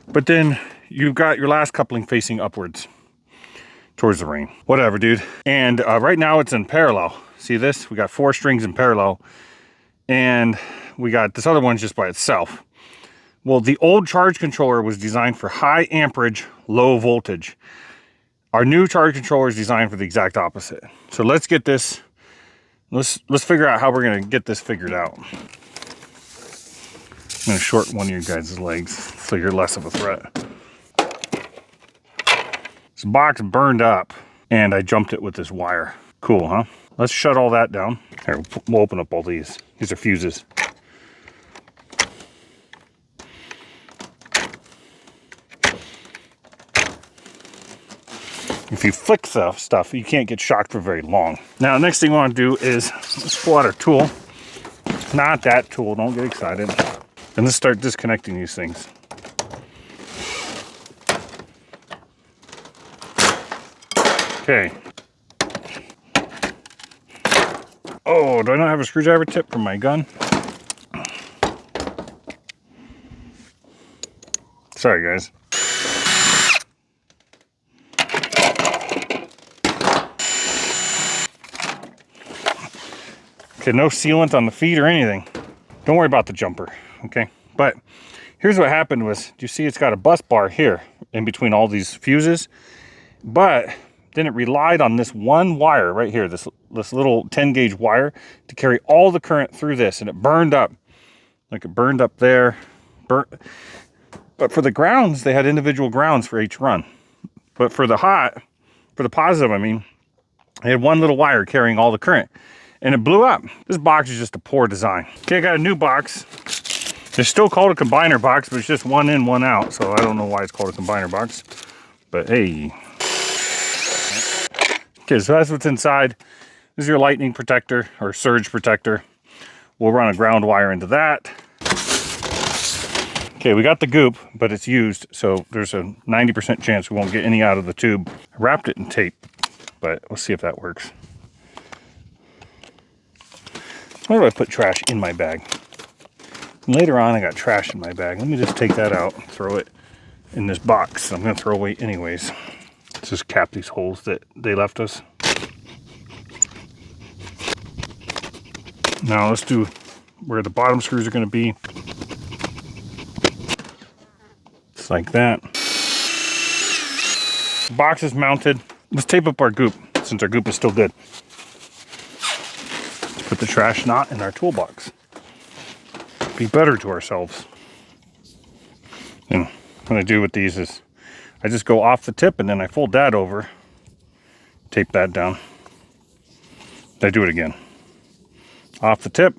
but then you've got your last coupling facing upwards towards the ring. Whatever, dude. And right now it's in parallel. See this? We got 4 strings in parallel, and we got this other one just by itself. Well, the old charge controller was designed for high amperage, low voltage. Our new charge controller is designed for the exact opposite. So let's get this, let's figure out how we're gonna get this figured out. I'm gonna shorten one of your guys' legs so you're less of a threat. This box burned up and I jumped it with this wire. Cool, huh? Let's shut all that down. Here, we'll open up all these. These are fuses. If you flick stuff, you can't get shocked for very long. Now, next thing we want to do is let's pull out our tool. Not that tool, don't get excited. And let's start disconnecting these things. Okay. Oh, do I not have a screwdriver tip for my gun? Sorry, guys. Okay, no sealant on the feet or anything. Don't worry about the jumper, okay? But here's what happened was, do you see it's got a bus bar here in between all these fuses? But then it relied on this one wire right here, this little 10 gauge wire to carry all the current through this, and it burned up. Like it burned up there. But for the grounds, they had individual grounds for each run. But for the positive, I mean, they had one little wire carrying all the current. And it blew up. This box is just a poor design. Okay, I got a new box. It's still called a combiner box, but it's just one in, one out. So I don't know why it's called a combiner box. But hey. Okay, so that's what's inside. This is your lightning protector or surge protector. We'll run a ground wire into that. Okay, we got the goop, but it's used. So there's a 90% chance we won't get any out of the tube. I wrapped it in tape, but let's see if that works. Why do I put trash in my bag? And later on, I got trash in my bag. Let me just take that out and throw it in this box. I'm going to throw away anyways. Let's just cap these holes that they left us. Now let's do where the bottom screws are going to be. Just like that. The box is mounted. Let's tape up our goop since our goop is still good. Put the trash not in our toolbox. Be better to ourselves. And what I do with these is I just go off the tip and then I fold that over, tape that down. I do it again. Off the tip,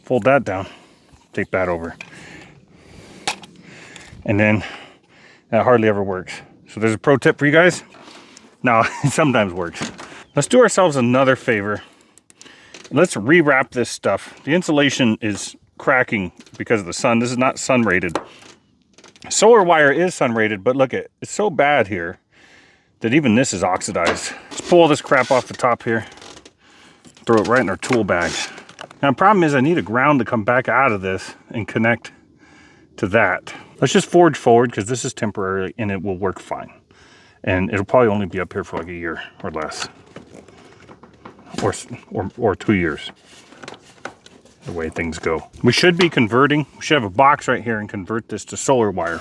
fold that down, tape that over. And then that hardly ever works. So there's a pro tip for you guys. No, it sometimes works. Let's do ourselves another favor. Let's rewrap this stuff. The insulation is cracking because of the sun. This is not sun rated. Solar wire is sun rated, but look at it's so bad here that even this is oxidized. Let's pull all this crap off the top here. Throw it right in our tool bag. Now the problem is I need a ground to come back out of this and connect to that. Let's just forge forward because this is temporary and it will work fine. And it'll probably only be up here for like a year or less. Or 2 years, the way things go. We should be converting. We should have a box right here and convert this to solar wire,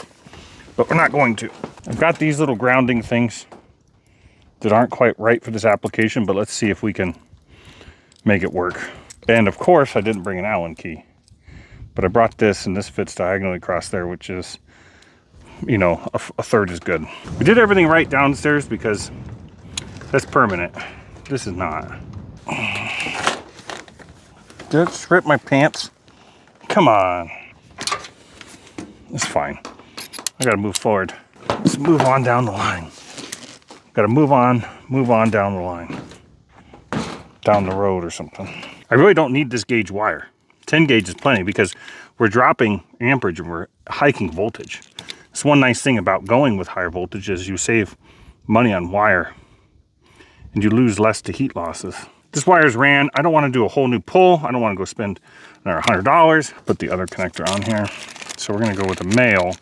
but we're not going to. I've got these little grounding things that aren't quite right for this application, but let's see if we can make it work. And of course, I didn't bring an Allen key, but I brought this, and this fits diagonally across there, which is, you know, a third is good. We did everything right downstairs because that's permanent. This is not. Did it rip my pants? Come on. It's fine. I gotta move forward. Let's move on down the line. Gotta move on down the line. Down the road or something. I really don't need this gauge wire. 10 gauge is plenty because we're dropping amperage and we're hiking voltage. It's one nice thing about going with higher voltage is you save money on wire and you lose less to heat losses. This wire's ran. I don't want to do a whole new pull. I don't want to go spend another $100. Put the other connector on here. So we're going to go with a male.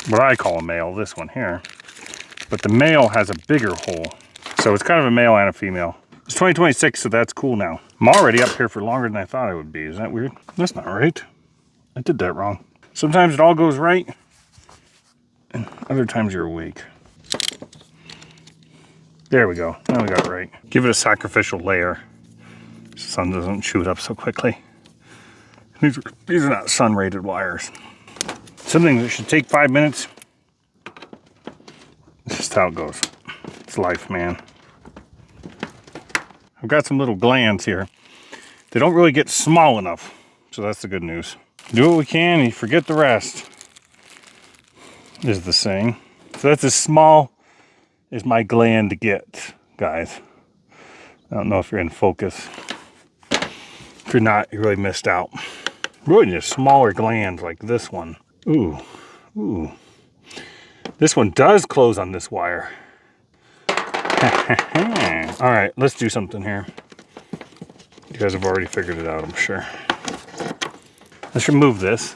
What I call a male, this one here. But the male has a bigger hole. So it's kind of a male and a female. It's 2026, so that's cool now. I'm already up here for longer than I thought I would be. Is that weird? That's not right. I did that wrong. Sometimes it all goes right, and other times you're awake. There we go. Now we got it right. Give it a sacrificial layer. The sun doesn't shoot up so quickly. These are not sun-rated wires. Something that should take 5 minutes. This is how it goes. It's life, man. I've got some little glands here. They don't really get small enough, so that's the good news. Do what we can and you forget the rest, is the saying. So that's as small as my gland gets, guys. I don't know if you're in focus. If you're not, you really missed out. Really just smaller glands like this one. Ooh, ooh. This one does close on this wire. All right, let's do something here. You guys have already figured it out, I'm sure. Let's remove this.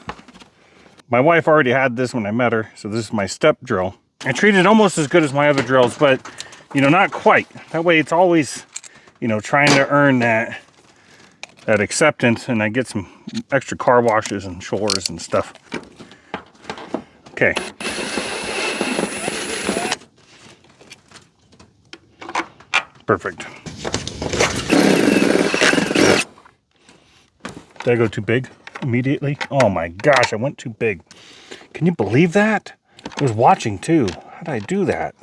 My wife already had this when I met her, so this is my step drill. I treat it almost as good as my other drills, but, you know, not quite. That way it's always, you know, trying to earn that acceptance, and I get some extra car washes and chores and stuff. Okay. Perfect. Did I go too big immediately? Oh my gosh, I went too big. Can you believe that? I was watching too. How did I do that?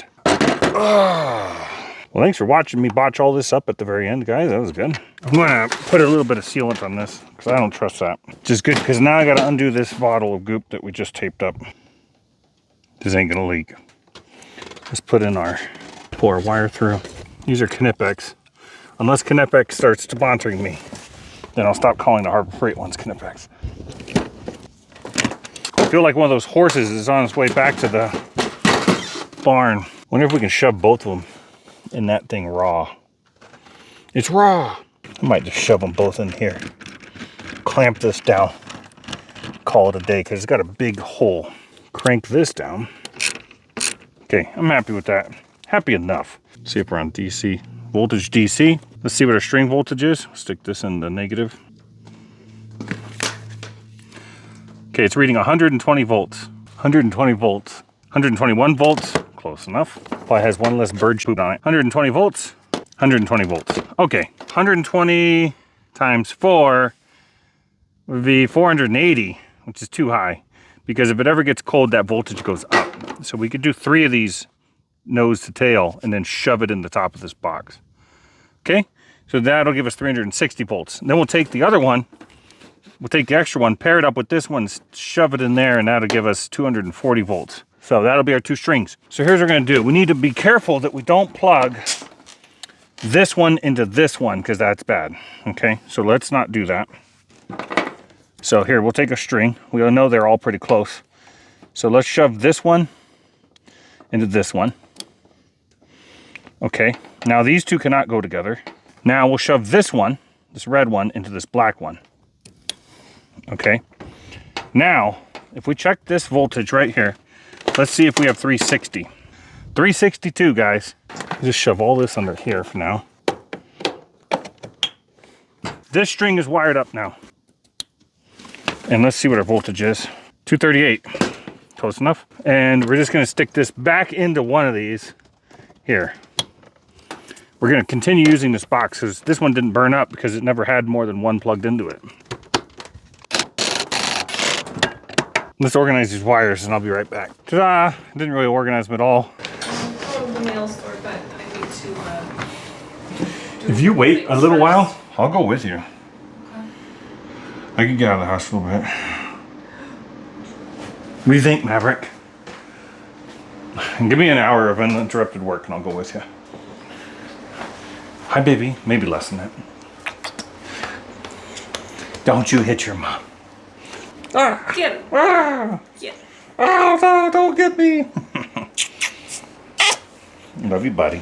Well, thanks for watching me botch all this up at the very end, guys. That was good. I'm gonna put a little bit of sealant on this because I don't trust that. Which is good because now I gotta undo this bottle of goop that we just taped up. This ain't gonna leak. Let's put in pull our wire through. These are Knipex. Unless Knipex starts sponsoring me, then I'll stop calling the Harbor Freight ones Knipex. I feel like one of those horses is on its way back to the barn. Wonder if we can shove both of them in that thing raw. It's raw. I might just shove them both in here. Clamp this down. Call it a day because it's got a big hole. Crank this down. Okay, I'm happy with that. Happy enough. See if we're on DC. Voltage DC. Let's see what our string voltage is. Stick this in the negative. Okay, it's reading 120 volts. 120 volts. 121 volts. Close enough. Probably has one less bird poop on it. 120 volts. 120 volts. Okay, 120 times 4 would be 480, which is too high. Because if it ever gets cold, that voltage goes up. So we could do 3 of these nose to tail and then shove it in the top of this box. Okay, so that'll give us 360 volts. And then we'll take the other one, we'll take the extra one, pair it up with this one, shove it in there, and that'll give us 240 volts. So that'll be our 2 strings. So here's what we're gonna do. We need to be careful that we don't plug this one into this one, because that's bad. Okay, so let's not do that. So here, we'll take a string. We all know they're all pretty close. So let's shove this one into this one. Okay, now these two cannot go together. Now we'll shove this one, this red one, into this black one. Okay, now if we check this voltage right here, let's see if we have 360. 362, guys. Just shove all this under here for now. This string is wired up now. And let's see what our voltage is. 238, close enough. And we're just gonna stick this back into one of these here. We're gonna continue using this box because this one didn't burn up because it never had more than one plugged into it. Let's organize these wires and I'll be right back. Ta-da! Didn't really organize them at all.
Oh, the mail store, but I need to.
If you wait a little while, I'll go with you. I can get out of the house for a little bit. What do you think, Maverick? Give me an hour of uninterrupted work and I'll go with you. Hi, baby. Maybe less than that. Don't you hit your mom. Ah,
Get him.
ah,
Get him.
oh, no, don't get me. Love you, buddy.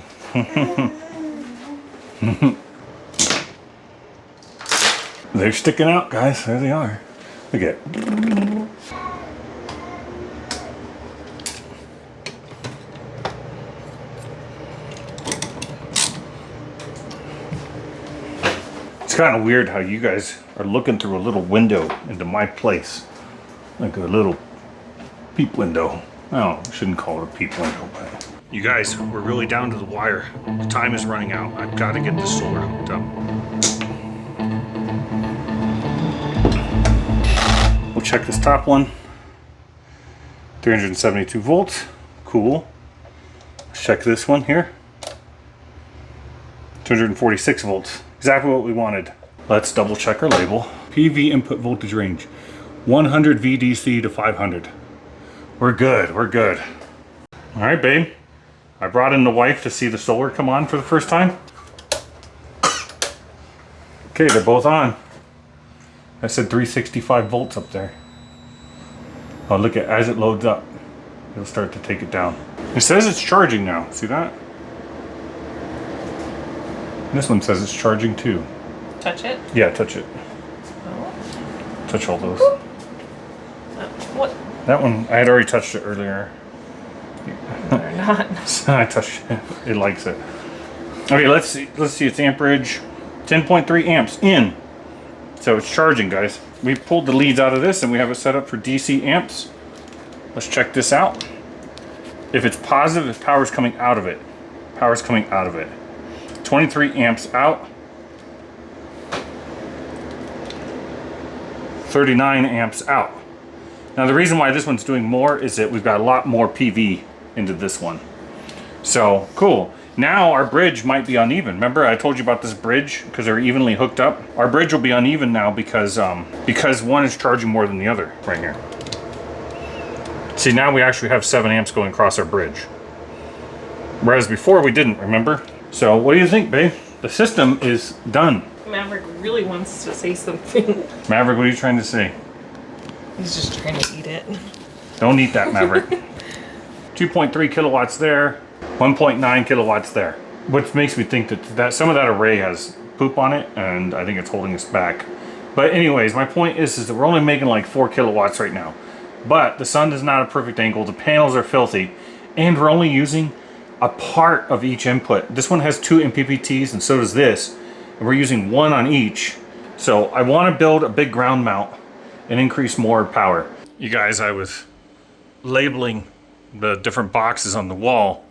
They're sticking out, guys. There they are. Look at it. It's kind of weird how you guys are looking through a little window into my place. Like a little peep window. Oh, I shouldn't call it a peep window, but... You guys, we're really down to the wire. The time is running out. I've got to get this solar hooked up. We'll check this top one. 372 volts. Cool. Let's check this one here. 246 volts. Exactly what we wanted. Let's double check our label. PV input voltage range. 100 VDC to 500. We're good, we're good. All right, babe. I brought in the wife to see the solar come on for the first time. Okay, they're both on. I said 365 volts up there. Oh, look at, as it loads up, it'll start to take it down. It says it's charging now, see that? This one says it's charging too.
Touch it?
Yeah, touch it.
Oh.
Touch all those.
What?
That one, I had already touched it earlier.
Or not.
I touched it. It likes it. Okay, let's see its amperage. 10.3 amps in. So it's charging, guys. We pulled the leads out of this and we have it set up for DC amps. Let's check this out. If it's positive, the power's coming out of it. Power's coming out of it. 23 amps out. 39 amps out. Now the reason why this one's doing more is that we've got a lot more PV into this one. So cool. Now our bridge might be uneven. Remember I told you about this bridge because they're evenly hooked up? Our bridge will be uneven now because one is charging more than the other right here. See, now we actually have 7 amps going across our bridge. Whereas before we didn't, remember? So what do you think, babe? The system is done.
Maverick really wants to say something.
Maverick, what are you trying to say?
He's just trying to eat it.
Don't eat that, Maverick. 2.3 kilowatts there, 1.9 kilowatts there. Which makes me think that some of that array has poop on it, and I think it's holding us back. But anyways, my point is that we're only making like 4 kilowatts right now. But the sun is not a perfect angle, the panels are filthy, and we're only using a part of each input. This one has 2 MPPTs and so does this, and we're using 1 on each. So I want to build a big ground mount and increase more power. You guys, I was labeling the different boxes on the wall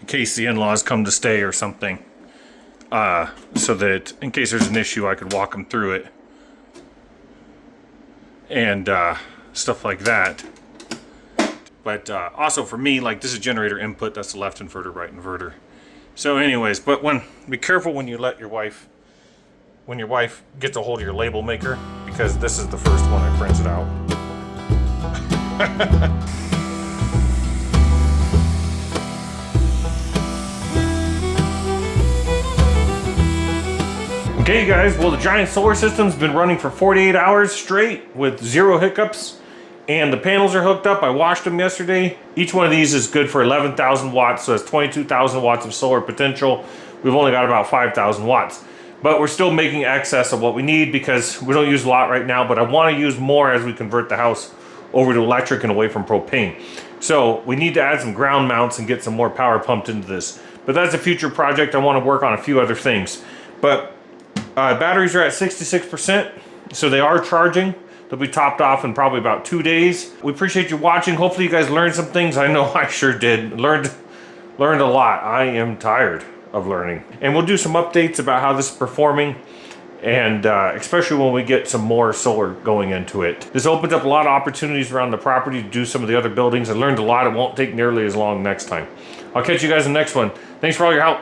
in case the in-laws come to stay or something, so that in case there's an issue I could walk them through it and stuff like that. But also for me, like, this is generator input, that's the left inverter, right inverter. So anyways, but be careful when you let your wife, when your wife gets a hold of your label maker, because this is the first one that prints it out. Okay, guys, well, the giant solar system's been running for 48 hours straight with 0 hiccups. And the panels are hooked up. I washed them yesterday. Each one of these is good for 11,000 watts, so that's 22,000 watts of solar potential. We've only got about 5,000 watts. But we're still making excess of what we need because we don't use a lot right now, but I want to use more as we convert the house over to electric and away from propane. So we need to add some ground mounts and get some more power pumped into this. But that's a future project. I want to work on a few other things. But batteries are at 66%, so they are charging. They'll be topped off in probably about 2 days. We appreciate you watching. Hopefully you guys learned some things. I know I sure did. Learned a lot. I am tired of learning. And we'll do some updates about how this is performing, and especially when we get some more solar going into it. This opens up a lot of opportunities around the property to do some of the other buildings. I learned a lot. It won't take nearly as long next time. I'll catch you guys in the next one. Thanks for all your help.